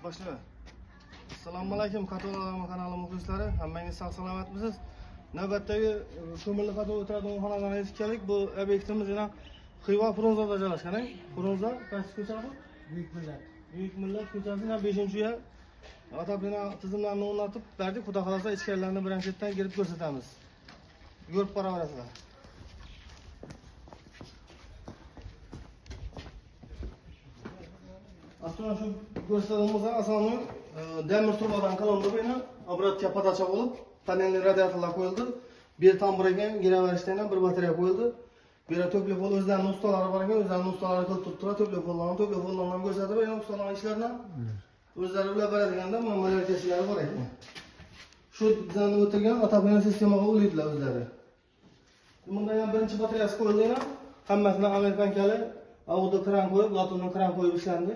Başla. Assalomu alaykum Kato'lar kanali muxlislari. Hammangiz sog' salomatmisiz? Navbatdagi ko'mirli Kato o'tiradigan xonadan yetib keldik. Bu obyektimiz yana Xiva Frunzada joylashgan. Frunza qaysi ko'cha bu? Buyuk Millat ko'chasining 5-uyi. Atapina tizimlarni o'rnatib berdik. Xudo xolasa ichkarilarni birinchidan kirib ko'rsatamiz. Ko'rib boraverasizlar. Aslında şu gösterdiğimizde aslında demir turbadan kalındı beni. Obratga patacha bo'lib, panelli radiatorlar qo'yildi. Bir tambur ekan, giraverishdan bir batarya qo'yildi. Bir to'pli pol o'zlarining ustalari bor ekan, o'zlarining ustalari qilib turibdi. To'pli pollarni ham ko'rsatib beraman, ustalarning ishlarini. O'zlari bilan beradiganda muammolar kesishlar bor ekan. Shu bizani o'tirgan atapina sistemaga ulaydilar o'zlari. Bunda ham birinchi bataryasi qo'yildi yana. Hammasini amerikankali avdo kran qo'yib, latunni kran qo'yib ishlandi.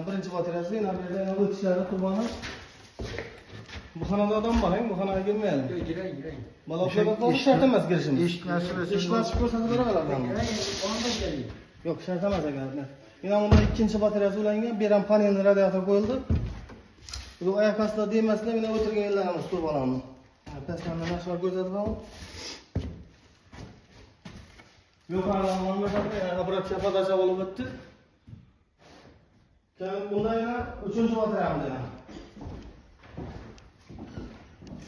Birinchi bataryasi, yana bir yerda o'tishlari qurboni. Bu xonada odam bor, bu xonaga girmaydi. Giray. Malaklar shart emas kirishimiz. Eshitmasib ko'rsatib beraveradi. Yo'q, shart emas ekan. Yana bunda ikkinchi bataryasi ulangan, bir ham panelli radiator qo'yildi. Bu oyoq ostida demasdan yana o'tirgan yerlarimiz qurbonlarni. Tasmanni nashar ko'rsatib beraman. Yuqoridan obratga patacha bo'lib o'tdi. Bunda yana 3-bataryamiz yana.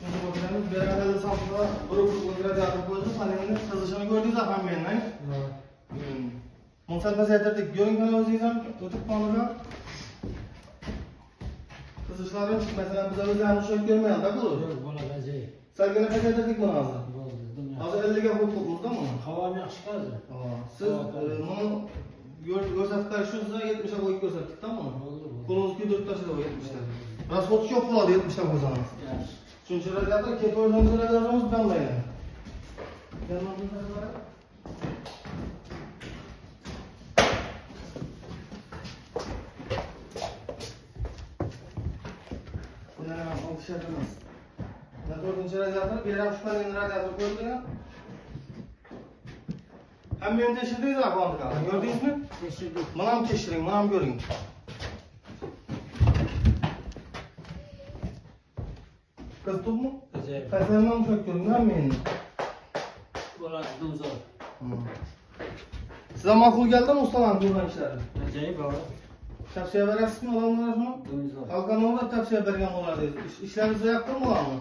3-bataryamiz beradi safida bir radiator qo'ydi, panelni qizishini ko'rdingizlar ham mendan. Munsal pasaytirdik, ko'ringlar o'zingiz ham o'tib qolgan. Qizishlari masalan biz o'zlarimiz shuni ko'rmayapti bu. Bo'ladi. Salgina pasaytirdik buni hozir. Hozir 50 ga qo'yibmiz-da buni. Havo yaxshi chiqadi. Siz buni ko'rsatib shunsa 70 ga qo'yib ko'rsatdik-da buni. Qo'lingizni kuydirib tashlab 70 ta. Rasxod ko'p bo'ladi 70 ta qo'ysangiz. Chunki radiator keto'rdan radiatorimiz qanday? Bunlar ham o'xshab emas. 4-radiator, bir ham shunday radiator qo'yilgan. Hem benim teşhirdiniz akvaryumda. Gördünüz mü? Teşhirdik. Bana mı teşhirin, bana mı görün? Kızdım mı? Acayip. Kayserinden mi çok görün, hem benim? Bo'ladi, dumzor. Size makul geldi mi ustalar buradan işleri? Acayip abi. Tavsiye verersin mi olanlara şunu? Dumzor. Halkan'a da tavsiye vergen olardı. İşlerinize yaptın mı olan mı?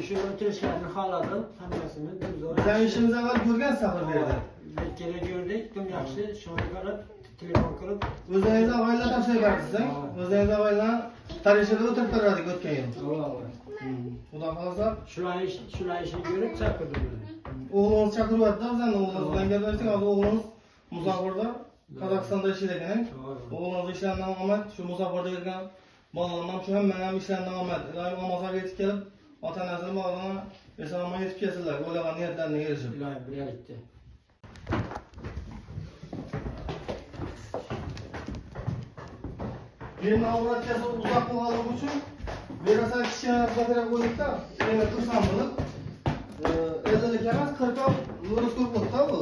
Işığı öteşlerini haladım, hammasini dumzor. Sen işimize var görgen sakır verdi. Bir kere gördük, dum yaxshi, shuni qarab, telefon qilib. O'zingiz avayla tavsiye verdingiz, o'zingiz avayla tarixida o'tirib turardik o'tgan yil. Xudo xolasa Shular ishni ko'rib chaqirdim. O'g'lingiz chaqiryapti, bizani o'g'lingiz bilan gaplashdik. Hozir o'g'lingiz Muzaffarda Qozog'istonda ishlagan ekan. O'g'lingiz ishlaridan omad, shu Muzaffarda yurgan bolalarning ham shu hamma ham ishlaridan omad. Iloyim Amazonga yetib kelib, ota-onasini bog'lana eson-omon yetib kelsinlar, o'ylagan niyatlarini erishib. Iloyim birgalikda. Benim avratkası uzak bo'lganligi uchun berasan kichkina batarya qo'ydikda, yana 90 bo'lib, 50 lik emas, 40 ga o'rib turibdi-da bu.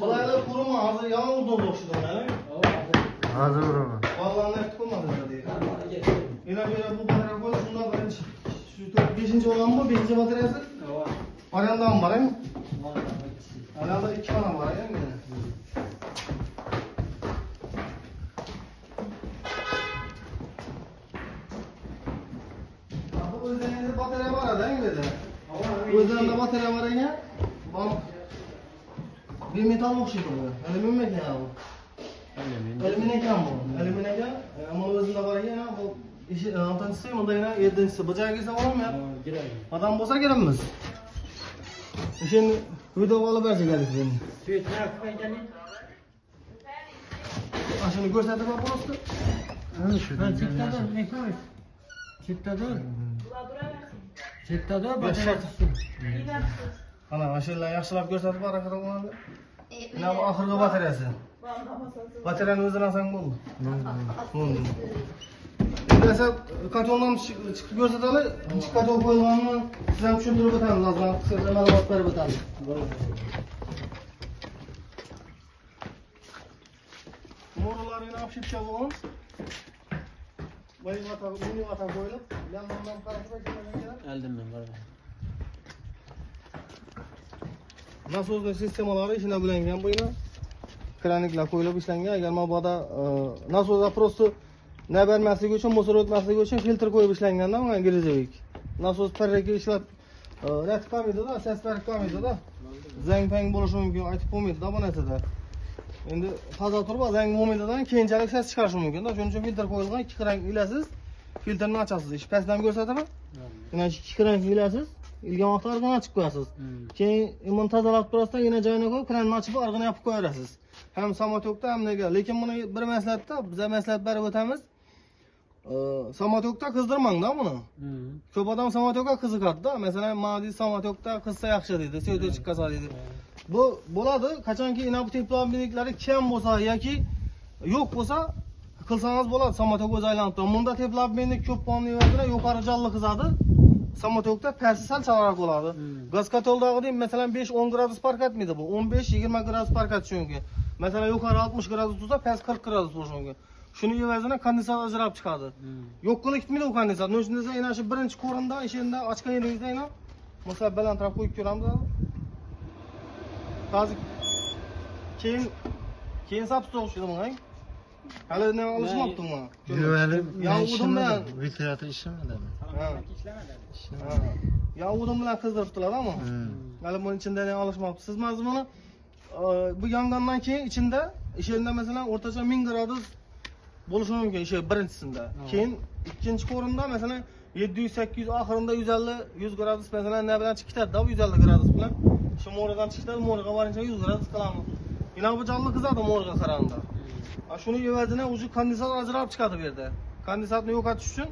Bularlar qurma, hozir yomon urdi o'xshaydi. Hozir uraman. Bog'larni aytib qo'ymadinglar deydi. Yana bu batarya qo'yib, shundan birinchi shu 5-chi o'lanmi, 5-chi bataryasi? Variantdan bor, mi? Variantda 2 xona bor, endi. O'zingizda batarya bor edi, o'zingizda batarya bor ekan, bir metal o'xshaydi bu. Alyumin ekan bu. Alyumin ekan bu. Alyumin ekan, ammo o'zingizda bor ekan, bu ishi oltinchisi, unda yana 7-chisi. Bu joyga kelsa bo'ladimi? Giray. Odam bo'lsa kerakmiz. O'shani video olib bersak kerak buni. Svetlar qo'yganing. Ashuni ko'rsatib qo'yapsiz. Ana shu. Chetda ne ko'rish? Chetda Ana mashinalarni yaxshilab ko'rsatib harakat qiladi. Mana bu oxirgi bataryasi. Bataryani o'zini olsang bo'ldi. Bo'ldi. Endi esa kartondan chiqib ko'rsatadi. Ichki karton qo'yilganini siz ham tushuntirib o'tamiz, hozir qisqacha ma'lumot berib o'tamiz. Mo'ralarini olib chiqib Bayı vatan, mini vatan koyulup, yandan karşıda kimden Eldim ben var. nasozda sistemaları içine bilingan bu yine. Kraniklar koyulup işlengan. Eğer mabada nasozda prosto ne vermeslik için, musor ötmeslik için filtre koyup işlenganda mı girecek? Nasoz perreki işlep ret kamıydı da, ses perreki kamıydı da. Zeng peng buluşu mümkün, aytıp olmaydı da bu nesede. Endi taza turba zeng olmaydıdan keyinchalik ses çıkarışı mümkün da. Şunun için filtre koyulgan, iki krank ilesiz. Filtrini açasız. İş pesden görsatımı? Yine iki krank ilesiz. İlgan vaqtda argını açıp koyasız. Keyin bunu tazalab turasdan yine joyuna koyup kranni açıp argını yapıp koyarasiz. Hem samotokda hem nega. Lekin buni bir maslahatda bize maslahat berib o'tamiz. Samotokda kızdırmang da bunu. Ko'p odam samotokga qiziqadi da. Masalan, ma'di samotokda qizsa yaxshi deydi, sevdi chiqqasa deydi. Bu bo'ladi, qachonki ina bu teplominliklari kam bo'lsa yoki yo'q bo'lsa, qilsangiz bo'ladi, samotok o'zi aylanib turadi. Bunda teplominlik ko'p bo'lgani yo'qda yuqori jonli qizadi. Samotokda persi sal chalroq bo'ladi. Gaz kotoldagidek, masalan 5-10 gradus farq etmaydi bu. 15-20 gradus farq etishi mumkin. Masalan, yuqori 60 gradus tursa, past 40 gradus bo'lishi mumkin. Shuni evazida kondensat ajrab chiqadi. Yo'q qilib ketmaydi u kondensat. Nima uchun desa, ana shu birinchi qo'rinda ishenda ochgan yeringizda ina masalan balandroq qo'yib ko'ramiz. Hozir keyin sapsi to'g'ishdi bunga. Hali ne alışmaptım buna. Güvenli Ya udum bilan ventilatör işlemedimi? Ya udum bilan kızdırıptılar ama. Hali bunun içinde ne alışmaptı. Siz bunu bu yangandan keyin içinde işinde mesela ortaca 1000 gradus buluşu mümkün birinchisinde. Keyin ikinci korunda mesela 700-800 ahırında 150-100 gradus mesela ne bilen çıkıtadi da 150 gradus bilan. Şu moradan çıkıtadi, moraga varınca 100 gradus kılamız. Yine bu canlı kızardı moraga qaraganda. Şunu evazine ucu kondensat ajrab chiqadi bu yerda. Kondensatni yo'qotish uchun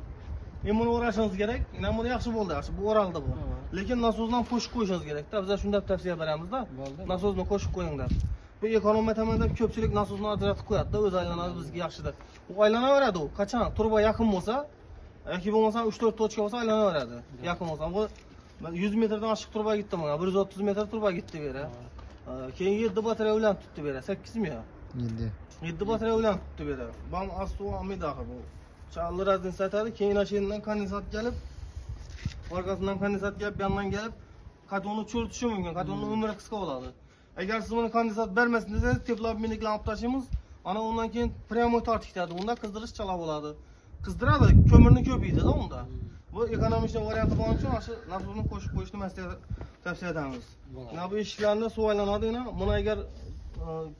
buni o'rashingiz kerak. Yine bunu yaxshi bo'ldi, yaxshi bu o'raldi bu. Lekin nasozdan qo'shib qo'yishingiz kerak-da. Biz shunday tavsiya beramiz-da. Nasozni qo'shib qo'ying deb. Bu ekonomiya tomonidan ko'pchilik nasozni ajratib qo'yadi-da, o'zi aylanadi bizga yaxshidir. U aylanaveradi u. Qachon turba yaqin bo'lsa, yoki bo'lmasa 3-4 tochka bo'lsa aylanaveradi. Yaqin bo'lsa, bu 100 metrdan oshiq turba gitdi bunga, 130 metr turba gitdi bu yerga. Keyin 7 batareya bilan tutdi bu yerga, 8 mi yo? 7 batareya bilan tutdi bu yerga. Bam asli olmaydi axir bu. Chaqli razniya aytadi, keyin ashundan kondensat kelib, orqasidan kondensat kelib, bu yandan kelib, katonni cho'rtishi mumkin. Katonni umri qisqa bo'ladi. Agar siz buni kondensat bermasin desangiz, teplominliklarni olib tashlaymiz. Ana undan keyin pryamoy tortikadi. Unda qizdirish chala bo'ladi. Qizdiradi, ko'mirni ko'paydi-da unda. Bu ekonomik varianti bo'lgan uchun shu nasozni qo'shib qo'yishni tavsiya etamiz. Mana bu eshiklarni suv aylanadi, buni agar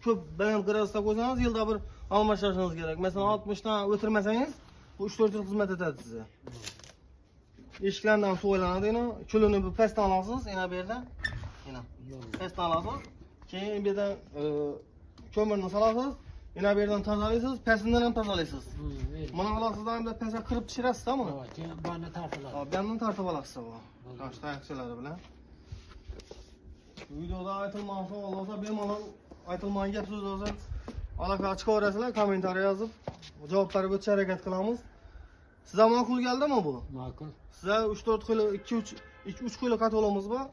ko'p baland gradusda qo'ysangiz, yilda bir almashirishingiz kerak. Masalan, 60 dan o'tirmasangiz, bu 3-4 yil xizmat etadi sizga. Eshiklardan suv aylanadi, kulini bu pastdan olasiz, bu yerdan. Pastdan olasiz. Keyin bu yerdan ko'mirni solasiz, bu yerdan tozalaysiz, pastidan ham tozalaysiz. Buni olasizda ham pastga qirib tushirasiz-da buni. Keyin bu yerni tartib olasiz. Bu yerdan tartib olasiz bu. Shu tayoqchalari bilan. Videoda aytilmagan savol bo'lsa, bemalol aytilmagan gap so'z bo'lsa, aloqa chiqaverasizlar, kommentariy yozib, javob berib o'tishga harakat qilamiz. Sizga ma'qul keldimi bu? Ma'qul. Sizga 3-4 xil 2-3 xil katalogimiz bor.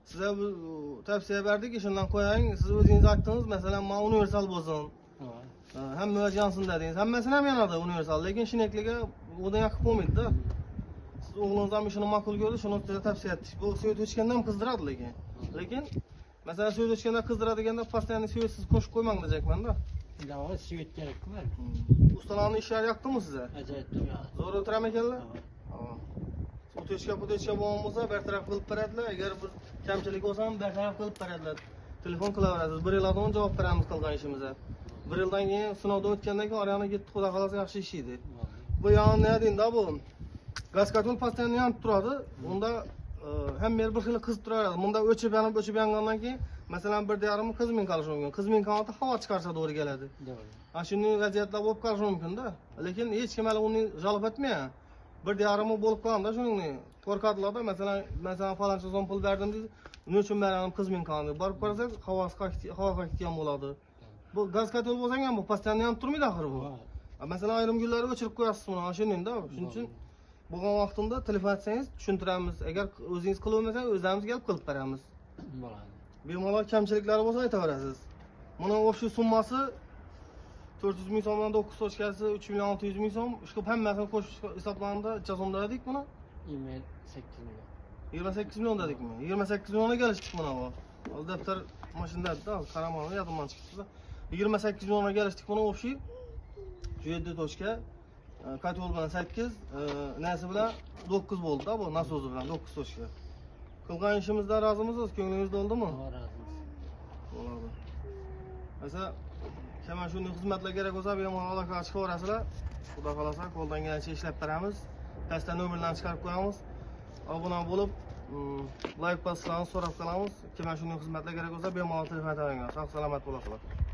Sizga bu tavsiya berdik, shundan qo'ying. Siz o'zingiz aytdingiz, masalan, men universal bo'lsin. Hamma yansın dediniz. Hammasini ham yanadi universal, lekin shinakliga o'dan yoqib bo'lmaydi-da. Siz o'g'lingiz ham shuni ma'qul ko'rdi, shuni sizga tavsiya etdik. Bu svet o'chganda ham qizdiradi lekin. Masalan, svet o'chganda qizdiradigan postoyanniy svetsiz qo'shib qo'ymang dejakman-da. Ilova svet kerak-ku. Ustalarning ishlari yoqdimi sizga? Ajoyib turadi. Zo'r o'tiraman ekanlar? O'tishga bo'lgan bo'lsa, bartaraf qilib beradilar. Agar bir kamchilik bo'lsa ham bartaraf qilib beradilar. Telefon qilaverasiz. 1 yildan javob beramiz qilgan ishimizga. 1 yildan keyin sinovdan o'tgandan keyin orqani ketdi, xudo xolasa yaxshi ishlaydi. Bu yog'ni nima deydi-da bu? Gaz katul postoyanno yonib turadi. Unda hamma yer bir xil qizib turadi. Bunda o'chib yangandan keyin, masalan, 1.5 qizmin qolishi mumkin. Qizmin qolsa havo chiqarsa to'g'ri keladi. To'g'ri. Shunday vaziyatlar bo'lib qolishi mumkin-da. Lekin hech kim hali uni jalb etmaydi. 1.5 bo'lib qolganda shuningni qo'rqadilarda, masalan, falancha so'm pul berdim deydi. Nima uchun beraman qizmin qoldi? Borib qarasak, havo qaytgan bo'ladi. Bu gaz katul bo'lsa ham bu postoyanno yonib turmaydi axir bu. Masalan, ayrim kunlari o'chirib qo'yasiz buni, shuningda. Shuning uchun bo'lgan vaqtimda telefon etsangiz tushuntiramiz. Agar o'zingiz qilib olmasangiz, o'zimiz kelib qilib beramiz. Bo'ladi. Bemalol kamchiliklari bo'lsa aytaverasiz. Buni o'sha summasi 400 ming so'mdan 9 sochkasi 3 million 600 ming so'm. Shu hammasini qo'shib hisoblaganda necha so'm dedik buni? 28 milyon. 28 million dedikmi? 28 millionga kelishdik buni bu. Hozir daftar mashinada qaramani yodimdan chiqibdi. 28 millionga kelishdik buni o'xshi. Shu 7 tochka katol bilan 8, nasi bilan 9 bo'ldi-da bu nasozi bilan 9 tochka. Qilgan ishimizdan rozimisiz? Ko'nglingiz to'ldimi? Allah razı olsun. Bo'ladi. Mesela hemen shunday xizmatlar kerak bo'lsa, bemalol aloqaga chiqib olasizlar. Xudo xolasa qo'ldan kelgancha ishlab beramiz. Pastdan nomerlarni chiqarib qo'yamiz. Obuna bo'lib, like bossangiz so'rab qolamiz. Kimga shunday xizmatlar kerak bo'lsa, bemalol telefon qiling. Sog' salomat bo'lasizlar.